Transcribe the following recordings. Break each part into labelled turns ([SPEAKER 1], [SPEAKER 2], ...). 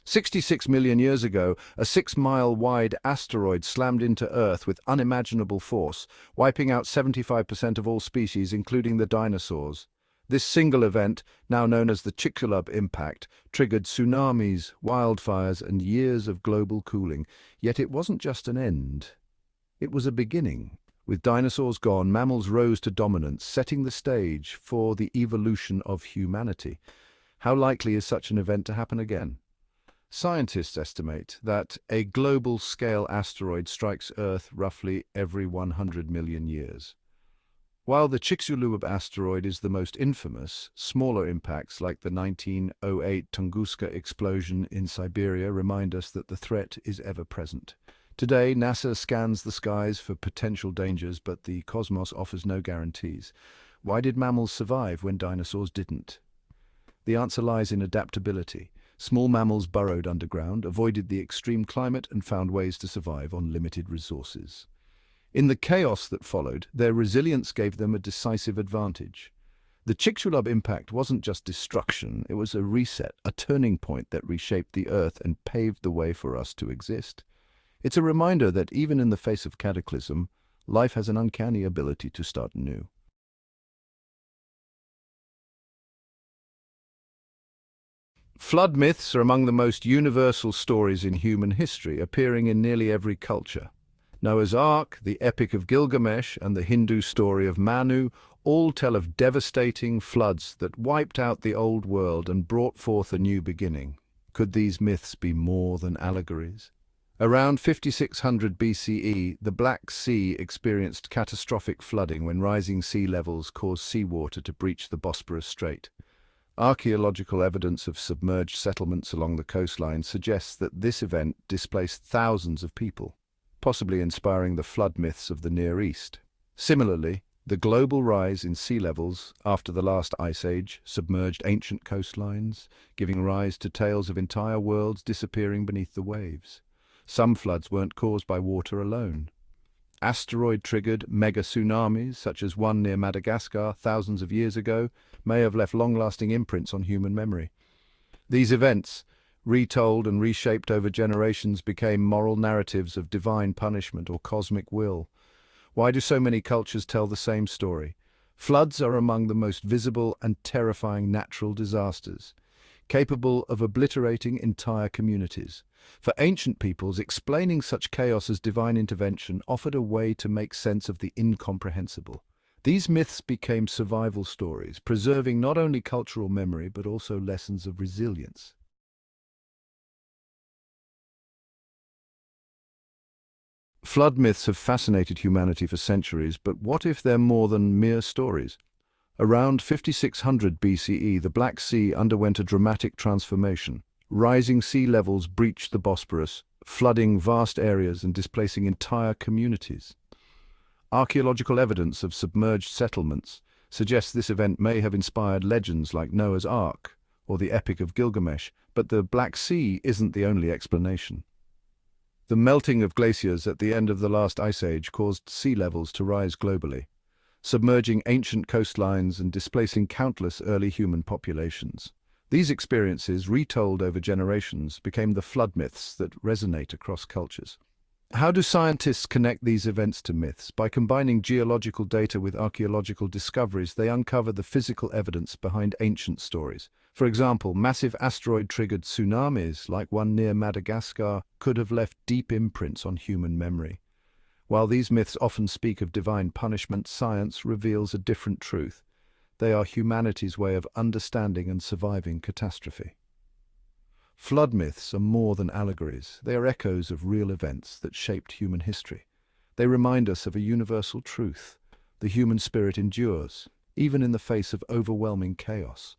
[SPEAKER 1] 66 million years ago, a 6-mile-wide asteroid slammed into Earth with unimaginable force, wiping out 75% of all species, including the dinosaurs. This single event, now known as the Chicxulub impact, triggered tsunamis, wildfires, and years of global cooling. Yet it wasn't just an end. It was a beginning. With dinosaurs gone, mammals rose to dominance, setting the stage for the evolution of humanity. How likely is such an event to happen again? Scientists estimate that a global-scale asteroid strikes Earth roughly every 100 million years. While the Chicxulub asteroid is the most infamous, smaller impacts like the 1908 Tunguska explosion in Siberia remind us that the threat is ever present. Today, NASA scans the skies for potential dangers, but the cosmos offers no guarantees. Why did mammals survive when dinosaurs didn't? The answer lies in adaptability. Small mammals burrowed underground, avoided the extreme climate, and found ways to survive on limited resources. In the chaos that followed, their resilience gave them a decisive advantage. The Chicxulub impact wasn't just destruction, it was a reset, a turning point that reshaped the Earth and paved the way for us to exist. It's a reminder that even in the face of cataclysm, life has an uncanny ability to start anew. Flood myths are among the most universal stories in human history, appearing in nearly every culture. Noah's Ark, the Epic of Gilgamesh, and the Hindu story of Manu all tell of devastating floods that wiped out the old world and brought forth a new beginning. Could these myths be more than allegories? Around 5600 BCE, the Black Sea experienced catastrophic flooding when rising sea levels caused seawater to breach the Bosporus Strait. Archaeological evidence of submerged settlements along the coastline suggests that this event displaced thousands of people, possibly inspiring the flood myths of the Near East. Similarly, the global rise in sea levels after the last ice age submerged ancient coastlines, giving rise to tales of entire worlds disappearing beneath the waves. Some floods weren't caused by water alone. Asteroid-triggered mega-tsunamis, such as one near Madagascar thousands of years ago, may have left long-lasting imprints on human memory. These events, retold and reshaped over generations, became moral narratives of divine punishment or cosmic will. Why do so many cultures tell the same story? Floods are among the most visible and terrifying natural disasters, capable of obliterating entire communities. For ancient peoples, explaining such chaos as divine intervention offered a way to make sense of the incomprehensible. These myths became survival stories, preserving not only cultural memory but also lessons of resilience. Flood myths have fascinated humanity for centuries, but what if they're more than mere stories? Around 5600 BCE, the Black Sea underwent a dramatic transformation. Rising sea levels breached the Bosporus, flooding vast areas and displacing entire communities. Archaeological evidence of submerged settlements suggests this event may have inspired legends like Noah's Ark or the Epic of Gilgamesh, but the Black Sea isn't the only explanation. The melting of glaciers at the end of the last ice age caused sea levels to rise globally, submerging ancient coastlines and displacing countless early human populations. These experiences, retold over generations, became the flood myths that resonate across cultures. How do scientists connect these events to myths? By combining geological data with archaeological discoveries, they uncover the physical evidence behind ancient stories. For example, massive asteroid-triggered tsunamis, like one near Madagascar, could have left deep imprints on human memory. While these myths often speak of divine punishment, science reveals a different truth. They are humanity's way of understanding and surviving catastrophe. Flood myths are more than allegories. They are echoes of real events that shaped human history. They remind us of a universal truth. The human spirit endures, even in the face of overwhelming chaos.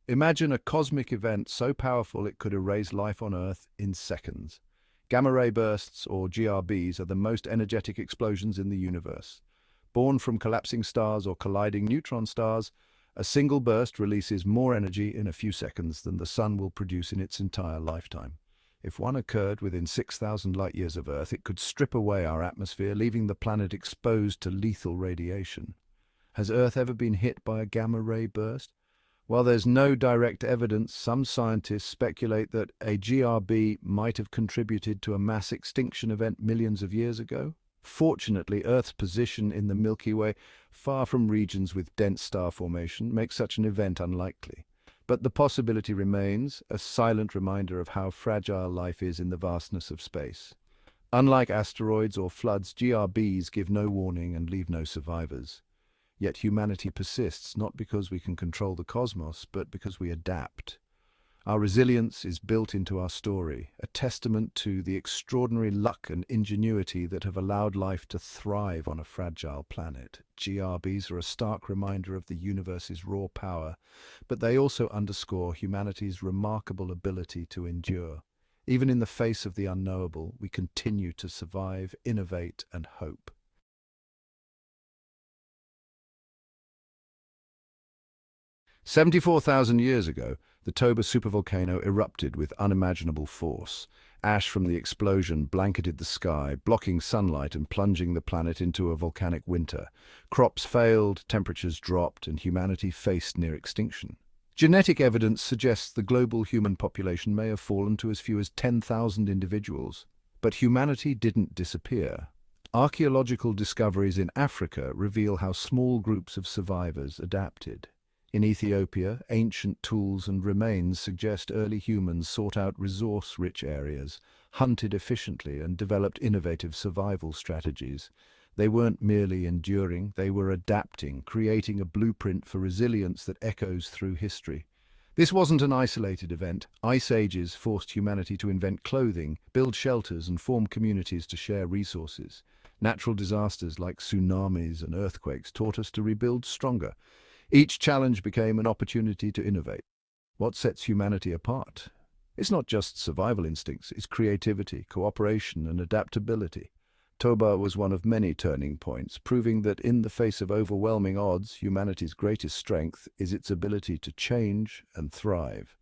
[SPEAKER 1] Imagine a cosmic event so powerful it could erase life on Earth in seconds. Gamma-ray bursts, or GRBs, are the most energetic explosions in the universe. Born from collapsing stars or colliding neutron stars, a single burst releases more energy in a few seconds than the Sun will produce in its entire lifetime. If one occurred within 6,000 light-years of Earth, it could strip away our atmosphere, leaving the planet exposed to lethal radiation. Has Earth ever been hit by a gamma-ray burst? While there's no direct evidence, some scientists speculate that a GRB might have contributed to a mass extinction event millions of years ago. Fortunately, Earth's position in the Milky Way, far from regions with dense star formation, makes such an event unlikely. But the possibility remains, a silent reminder of how fragile life is in the vastness of space. Unlike asteroids or floods, GRBs give no warning and leave no survivors. Yet humanity persists, not because we can control the cosmos, but because we adapt. Our resilience is built into our story, a testament to the extraordinary luck and ingenuity that have allowed life to thrive on a fragile planet. GRBs are a stark reminder of the universe's raw power, but they also underscore humanity's remarkable ability to endure. Even in the face of the unknowable, we continue to survive, innovate, and hope. 74,000 years ago, the Toba supervolcano erupted with unimaginable force. Ash from the explosion blanketed the sky, blocking sunlight and plunging the planet into a volcanic winter. Crops failed, temperatures dropped, and humanity faced near extinction. Genetic evidence suggests the global human population may have fallen to as few as 10,000 individuals. But humanity didn't disappear. Archaeological discoveries in Africa reveal how small groups of survivors adapted. In Ethiopia, ancient tools and remains suggest early humans sought out resource-rich areas, hunted efficiently, and developed innovative survival strategies. They weren't merely enduring, they were adapting, creating a blueprint for resilience that echoes through history. This wasn't an isolated event. Ice ages forced humanity to invent clothing, build shelters, and form communities to share resources. Natural disasters like tsunamis and earthquakes taught us to rebuild stronger. Each challenge became an opportunity to innovate. What sets humanity apart? It's not just survival instincts, it's creativity, cooperation, and adaptability. Toba was one of many turning points, proving that in the face of overwhelming odds, humanity's greatest strength is its ability to change and thrive.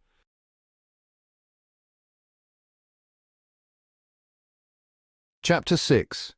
[SPEAKER 1] Chapter 6.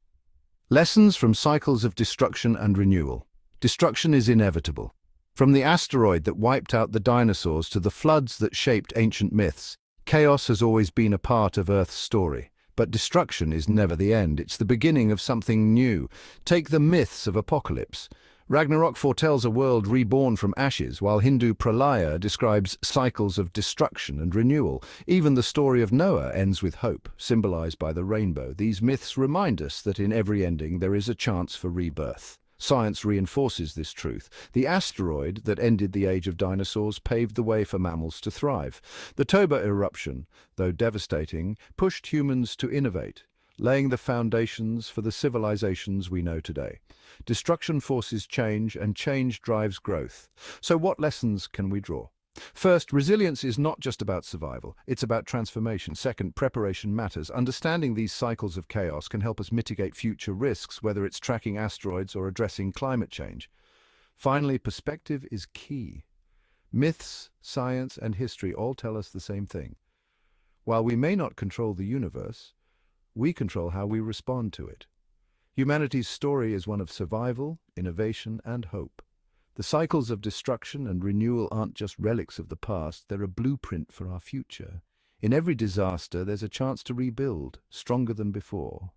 [SPEAKER 1] Lessons from Cycles of Destruction and Renewal. Destruction is inevitable. From the asteroid that wiped out the dinosaurs to the floods that shaped ancient myths, chaos has always been a part of Earth's story. But destruction is never the end, it's the beginning of something new. Take the myths of apocalypse. Ragnarok foretells a world reborn from ashes, while Hindu Pralaya describes cycles of destruction and renewal. Even the story of Noah ends with hope, symbolized by the rainbow. These myths remind us that in every ending there is a chance for rebirth. Science reinforces this truth. The asteroid that ended the age of dinosaurs paved the way for mammals to thrive. The Toba eruption, though devastating, pushed humans to innovate, laying the foundations for the civilizations we know today. Destruction forces change, and change drives growth. So what lessons can we draw? First, resilience is not just about survival, it's about transformation. Second, preparation matters. Understanding these cycles of chaos can help us mitigate future risks, whether it's tracking asteroids or addressing climate change. Finally, perspective is key. Myths, science, and history all tell us the same thing. While we may not control the universe, we control how we respond to it. Humanity's story is one of survival, innovation, and hope. The cycles of destruction and renewal aren't just relics of the past, they're a blueprint for our future. In every disaster, there's a chance to rebuild, stronger than before.